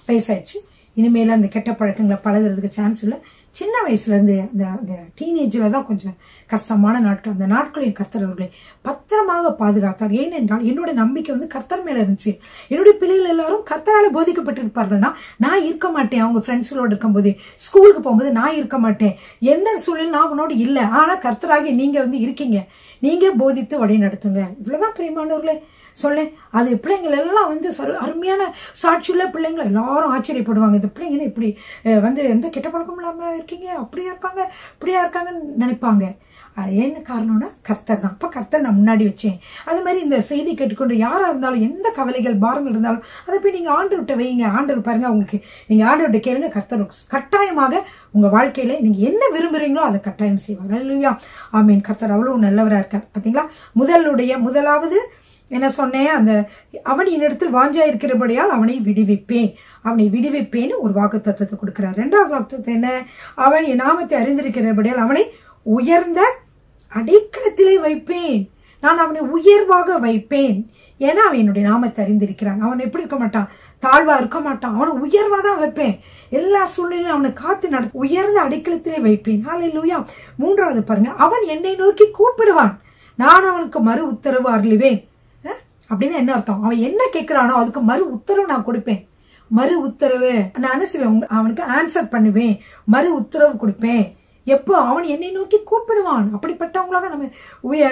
வயசாயிடுச்சு. இனிமேல அந்த கெட்ட பழக்கங்களை பழகிறதுக்கு சான்ஸ் இல்லை. சின்ன வயசுல இருந்து அந்த டீனேஜ்ல தான் கொஞ்சம் கஷ்டமான நாட்கள். அந்த நாட்களில் கர்த்தர் அவர்களை பத்திரமாக பாதுகாத்தார். ஏனென்றால் என்னோட நம்பிக்கை வந்து கர்த்தர் மேல இருந்துச்சு. என்னுடைய பிள்ளைகள் எல்லாரும் கர்த்தரால போதிக்கப்பட்டிருப்பார்கள்னா நான் இருக்க மாட்டேன். அவங்க ஃப்ரெண்ட்ஸோட இருக்கும்போது, ஸ்கூலுக்கு போகும்போது நான் இருக்க மாட்டேன். எந்த சூழ்நிலை நான் உன்னோட இல்ல, ஆனா கர்த்தராகி நீங்க வந்து இருக்கீங்க, நீங்க போதித்து வழி நடத்துங்க. இவ்வளவுதான் பிரியமானவர்களே சொல்லேன். அது பிள்ளைங்கள் எல்லாம் வந்து அருமையான சாட்சியுள்ள பிள்ளைங்களை எல்லாரும் ஆச்சரியப்படுவாங்க. இந்த பிள்ளைங்க இப்படி வந்து எந்த கெட்ட பழக்கம் இல்லாம இருக்கீங்க, அப்படியா இருக்காங்கன்னு நினைப்பாங்க. என்ன காரணம்னா கர்த்தர் தான். அப்ப கர்த்தர் நான் முன்னாடி வச்சேன். அது மாதிரி இந்த செய்தி கேட்டுக்கொண்டு யாரா இருந்தாலும் எந்த கவலைகள் பாரங்கள் இருந்தாலும் அதை போய் நீங்க ஆண்டவர்கிட்ட வைங்க. ஆண்டவர் பாருங்க, உங்களுக்கு நீங்க ஆண்டவர்கிட்ட கேளுங்க, கர்த்தர் கட்டாயமாக உங்க வாழ்க்கையில நீங்க என்ன விரும்புறீங்களோ அதை கட்டாயம் செய்வாங்க. அல்லேலூயா, ஆமீன். கர்த்தர் அவ்வளவு நல்லவரா இருக்கார். பாத்தீங்களா, முதலாவது என்ன சொன்னேன், அந்த அவன் என்னிடத்தில் வாஞ்சா இருக்கிறபடியால் அவனை விடுவிப்பேன்னு ஒரு வாக்குத்தத்தத்தை கொடுக்கிறார். 2வது வாக்குத்தத்தை என்ன, அவன் என் நாமத்தை அறிந்திருக்கிறபடியால் அவனை உயர்ந்த அடைக்கலத்திலே வைப்பேன். நான் அவனை உயர்வாக வைப்பேன். ஏன்னா அவன் என்னுடைய நாமத்தை அறிந்திருக்கிறான். அவன் எப்படி இருக்க மாட்டான், தாழ்வா இருக்க மாட்டான். அவனை உயர்வா தான் வைப்பேன். எல்லா சூழ்நிலையும் அவனை காத்து உயர்ந்த அடைக்கலத்திலே வைப்பேன். ஹல்லேலூயா. 3வது பாருங்க, அவன் என்னை நோக்கி கூப்பிடுவான், நான் அவனுக்கு மறு உத்தரவு அருளுவேன். அப்படின்னு என்ன அர்த்தம், அவன் என்ன கேட்கிறானோ அதுக்கு மறு உத்தரவு நான் கொடுப்பேன். மறு உத்தரவு நான் என்ன செய்வேன், அவனுக்கு ஆன்சர் பண்ணுவேன், மறு உத்தரவு கொடுப்பேன். எப்போ அவன் என்னை நோக்கி கூப்பிடுவான். அப்படிப்பட்டவங்களாக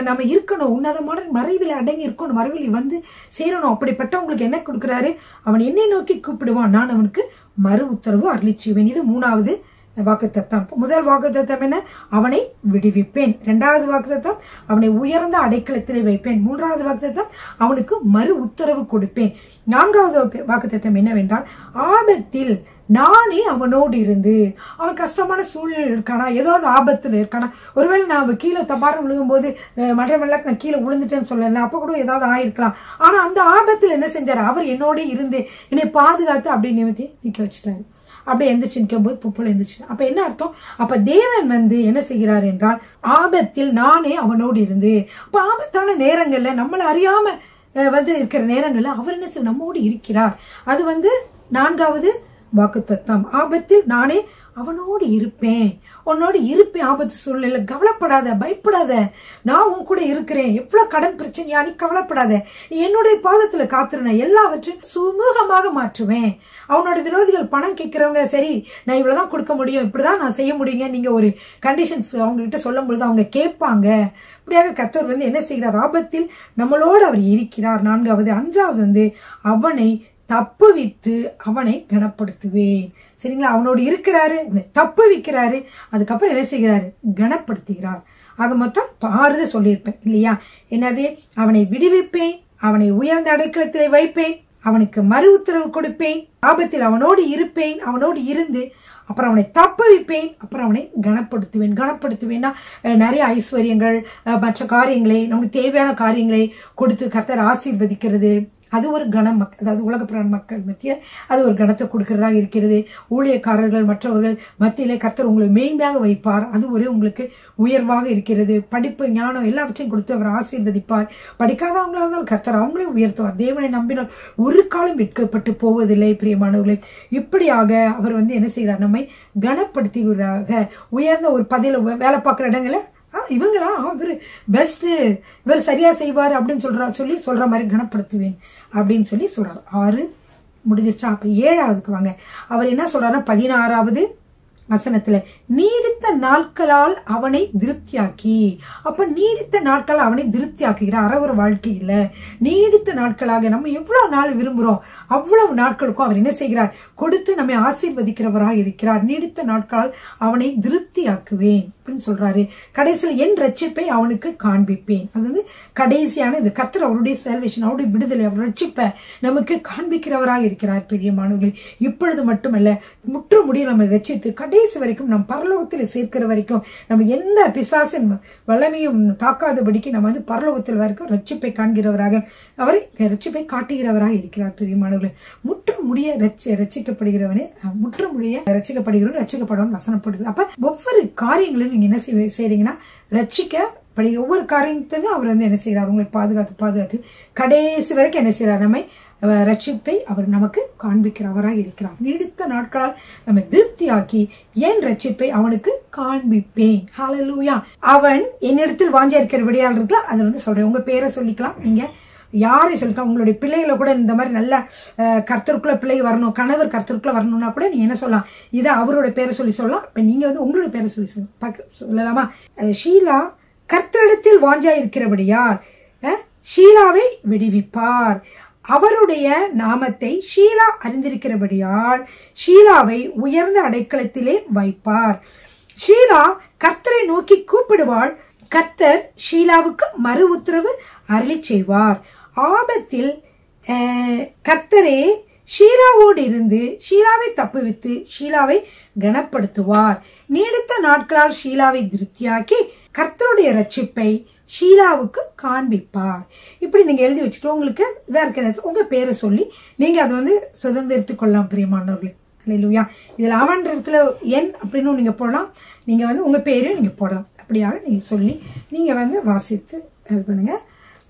நம்ம இருக்கணும். உன்னதமான மறைவில் அடங்கி இருக்கணும், மறைவில் வந்து சேரணும். அப்படிப்பட்டவங்களுக்கு என்ன கொடுக்கிறாரு, அவன் என்னை நோக்கி கூப்பிடுவான், நான் அவனுக்கு மறு உத்தரவு அருளிச்சுவேன். இது 3வது வாக்குத்தத்தம். முதல் வாக்குத்தத்தம் என்ன, அவனை விடுவிப்பேன். 2வது வாக்குத்தத்தம், அவனை உயர்ந்த அடைக்கலத்திலே வைப்பேன். 3வது வாக்குத்தத்தம், அவனுக்கு மறு உத்தரவு கொடுப்பேன். 4வது வாக்குத்தத்தம் என்னவென்றால், ஆபத்தில் நானே அவனோடு இருந்து. அவன் கஷ்டமான சூழ்நிலை இருக்கானா, ஏதாவது ஆபத்துல இருக்கானா, ஒருவேளை நான் கீழே தபாரம் விழுகும் போது மற்ற வெள்ளக்கு நான் கீழே விழுந்துட்டேன்னு சொல்லல, அப்ப கூட ஏதாவது ஆயிருக்கலாம். ஆனா அந்த ஆபத்தில் என்ன செஞ்சாரு, அவர் என்னோட இருந்து என்னை பாதுகாத்து அப்படி நிமித்தி நிக்க வச்சுட்டாரு. அப்படியே எந்திரிச்சு நிற்கும் போது புப்புல எந்திரிச்சு. அப்ப என்ன அர்த்தம், அப்ப தேவன் வந்து என்ன செய்கிறார் என்றால், ஆபத்தில் நானே அவனோடு இருந்து. அப்ப ஆபத்தான நேரங்கள்ல நம்மள அறியாம வந்து இருக்கிற நேரங்கள்ல அவர் என்ன செய்ய நம்மோடு இருக்கிறார். அது வந்து 4வது வாக்குத்தத்தம். ஆபத்தில் நானே அவனோடு இருப்பேன், உன்னோடு இருப்பேன். ஆபத்து சூழ்நிலை கவலைப்படாத, பயப்படாத, நான் உன் கூட இருக்கிறேன். எவ்வளவு கடன் பிரச்சனையா நீ கவலைப்படாத, நீ என்னுடைய பாதத்துல காத்துருன, எல்லாவற்றையும் சுமூகமாக மாற்றுவேன். அவனோட விரோதிகள் பணம் கேட்கிறவங்க, சரி நான் இவ்வளவுதான் கொடுக்க முடியும், இப்படிதான் நான் செய்ய முடியுங்க, நீங்க ஒரு கண்டிஷன்ஸ் அவங்க கிட்ட சொல்லும் பொழுது அவங்க கேட்பாங்க. இப்படியாக கர்த்தர் வந்து என்ன செய்கிறார், ஆபத்தில் நம்மளோடு அவர் இருக்கிறார். 4வது. 5வது வந்து, அவனை தப்புவித்து அவனை கனப்படுத்துவேன். சரிங்களா, அவனோடு இருக்கிறாரு, அவனை தப்புவிக்கிறாரு, அதுக்கப்புறம் என்ன செய்கிறாரு, கனப்படுத்துகிறார். ஆக மொத்தம் 6 சொல்லியிருப்பேன் இல்லையா. என்னது, அவனை விடுவிப்பேன், அவனை உயர்ந்த அடைக்கலத்திலே வைப்பேன், அவனுக்கு மறு உத்தரவு கொடுப்பேன், ஆபத்தில் அவனோடு இருப்பேன், அவனோடு இருந்து அப்புறம் அவனை தப்புவிப்பேன், அப்புறம் அவனை கனப்படுத்துவேன். கனப்படுத்துவேன்னா நிறைய ஐஸ்வர்யங்கள், மற்ற காரியங்களை, நமக்கு தேவையான காரியங்களை கொடுத்து கர்த்தர் ஆசீர்வதிக்கிறது. அது ஒரு கணம், அதாவது உலக பிராண மக்கள் மத்திய அது ஒரு கணத்தை கொடுக்கிறதாக இருக்கிறது. ஊழியக்காரர்கள் மற்றவர்கள் மத்தியிலே கர்த்தர் உங்களை மேன்மையாக வைப்பார். அது ஒரு உங்களுக்கு உயர்வாக இருக்கிறது. படிப்பு, ஞானம் எல்லாவற்றையும் கொடுத்து அவர் ஆசீர்வதிப்பார். படிக்காதவங்களா இருந்தால் கர்த்தர் அவங்களே உயர்த்துவார். தேவனை நம்பினால் ஒரு காலம் வெட்கப்பட்டு போவதில்லை. பிரியமானவர்களே, இப்படியாக அவர் வந்து என்ன செய்கிறார், நம்மை கனப்படுத்துகிறாக. உயர்ந்த ஒரு பதில வேலை பார்க்குற இடங்களை இவங்களா இவர் பெஸ்ட், இவர் சரியா செய்வார் அப்படின்னு சொல்ற மாதிரி கனப்படுத்துவேன் அப்படின்னு சொல்றாரு. 6 முடிஞ்சிருச்சா. அப்ப 7வதுக்கு வாங்க. அவர் என்ன சொல்றாருன்னா 16வது வசனத்துல, நீடித்த நாட்களால் அவனை திருப்தியாக்கி. அப்ப நீடித்த நாட்கள் அவனை திருப்தியாக்குகிறார். அறவர வாழ்க்கை இல்ல, நீடித்த நாட்களாக நம்ம எவ்வளவு நாள் விரும்புறோம் அவ்வளவு நாட்களுக்கும் அவர் என்ன செய்கிறார், கொடுத்து நம்மை ஆசீர்வதிக்கிறவராக இருக்கிறார். நீடித்த நாட்களால் அவனை திருப்தியாக்குவேன் அப்படின்னு சொல்றாரு. கடைசியில் என் ரட்சிப்பை அவனுக்கு காண்பிப்பேன். அது வந்து கடைசியான இது. கர்த்தர் அவருடைய சால்வேஷன், அவருடைய விடுதலை, அவர் ரட்சிப்பை நமக்கு காண்பிக்கிறவராக இருக்கிறார். பெரியமானவர்களே, இப்பொழுது மட்டுமல்ல, முற்று முடிய நம்ம ரட்சித்து கடைசி வரைக்கும் நம் பரலோகத்தில் சேர்க்கிற வரைக்கும் நம்ம எந்த பிசாசின் வல்லமையும் தாக்காதபடிக்கு நம்ம வந்து பரலோகத்தில் வரைக்கும் ரட்சிப்பை காண்கிறவராக, அவரை ரட்சிப்பை காட்டுகிறவராக இருக்கிறார். பெரியமானவர்களே, முற்று முடிய ரட்சிக்கப்படுகிறவனே, முற்று முடிய ரட்சிக்கப்படுகிறவன் ரட்சிக்கப்படவன் வசனப்படுகிறது. அப்ப ஒவ்வொரு காரியங்களிலும் நீங்க என்ன செய்றீங்கன்னா, ரட்சிக்கப்படுகிற ஒவ்வொரு காரியத்திலும் அவர் வந்து என்ன செய்யறார், உங்களை பாதுகாத்து கடைசி வரைக்கும் என்ன செய்யறார், நம்மை ரட்சிப்பை அவர் நமக்கு காண்பிக்கிறவராக இருக்கிறார். நீடித்த நாட்களால் நம்ம திருப்தியாக்கி என் ரட்சிப்பை அவனுக்கு காண்பிப்பேன். ஹல்லேலூயா. அவன் என்னிடத்தில் வாஞ்சா இருக்கிறபடியால் இருக்கலாம். அதுல வந்து சொல்றேன், உங்க பேரை சொல்லிக்கலாம், நீங்க யாரை சொல்லிக்கலாம். உங்களுடைய பிள்ளைகளை கூட இந்த மாதிரி நல்ல கர்த்தருக்குள்ள பிள்ளை வரணும், கணவர் கர்த்தருக்குள்ள வரணும்னா கூட நீங்க என்ன சொல்லலாம், இதை அவரோட பேரை சொல்லலாம். இப்ப நீங்க வந்து உங்களுடைய பேரை சொல்லலாமா. ஷீலா கர்த்தரிடத்தில் வாஞ்சா இருக்கிறபடியால் ஷீலாவை விடுவிப்பார். அவருடைய நாமத்தை ஷீலா அறிந்திருக்கிறபடியால் ஷீலாவை உயர்ந்த அடைக்கலத்திலே வைப்பார். ஷீலா கர்த்தரை நோக்கி கூப்பிடுவாள், கர்த்தர் ஷீலாவுக்கு மறு உத்தரவு அருளி செய்வார். ஆபத்தில் கர்த்தரே ஷீலாவோடு இருந்து ஷீலாவை தப்புவித்து ஷீலாவை கனப்படுத்துவார். நீடித்த நாட்களால் ஷீலாவை திருப்தியாக்கி கர்த்தருடைய ரட்சிப்பை ஷீலாவுக்கு காண்பிப்பார். இப்படி நீங்க எழுதி வச்சுக்கலாம். உங்களுக்கு இதா இருக்கிற உங்க பேரை சொல்லி நீங்க அதை வந்து சுதந்திரத்துக் கொள்ளலாம் பிரியமானவர்களே. அல்லேலூயா. இதுல அவன்ற இடத்துல என் அப்படின்னு நீங்க போடலாம். நீங்க வந்து உங்க பேரையும் நீங்க போடலாம். அப்படியாக நீங்க சொல்லி நீங்க வந்து வாசித்து இது பண்ணுங்க.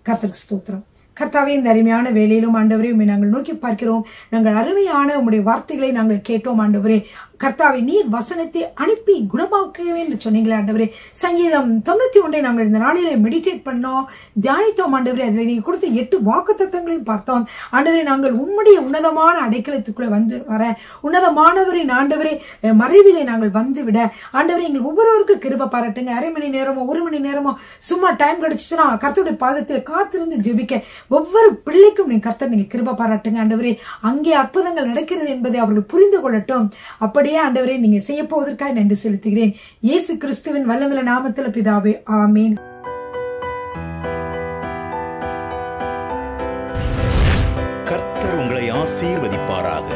கர்த்தருக்கு ஸ்தோத்திரம். கர்த்தாவே, இந்த அருமையான வேலையிலும் ஆண்டவரே உம்மை நாங்கள் நோக்கி பார்க்கிறோம். நாங்கள் அருமையான உம்முடைய வார்த்தைகளை நாங்கள் கேட்டோம் ஆண்டவரே. கர்த்தாவே, நீர் வசனத்தை அனுப்பி குணமாக்கவே என்று சொன்னீங்களே ஆண்டவரே. சங்கீதம் 91 நாங்கள் இந்த நாளிலே மெடிடேட் பண்ணோம், தியானித்தோம் ஆண்டவரே. அதில் நீங்க கொடுத்த 8 வாக்குத்தத்தங்களையும் பார்த்தோம் ஆண்டவரே. நாங்கள் உம்முடைய உன்னதமான அடைக்கலத்துக்குள்ள வந்து வர, உன்னதமானவரின் ஆண்டவரே மறைவிலே நாங்கள் வந்து விட ஆண்டவரே எங்கள் ஒவ்வொருவருக்கும் கிருபை பாராட்டுங்க. அரை மணி நேரமோ 1 மணி நேரமோ சும்மா டைம் கிடைச்சுன்னா கர்த்தருடைய பாதத்தில் காத்திருந்து ஜெபிக்க ஒவ்வொரு பிள்ளைக்கும் நீங்க கர்த்தர் நீங்க கிருபை பாராட்டுங்க ஆண்டவரே. அங்கே அற்புதங்கள் நடக்கிறது என்பதை அவர்கள் புரிந்து கொள்ளட்டும். அப்படியே ஆண்டவரே நீங்க செய்ய போவதற்காக நன்றி செலுத்துகிறேன். இயேசு கிறிஸ்துவின் வல்லமையுள்ள நாமத்தில் பிதாவே, ஆமீன். கர்த்தர் உங்களை ஆசீர்வதிப்பாராக.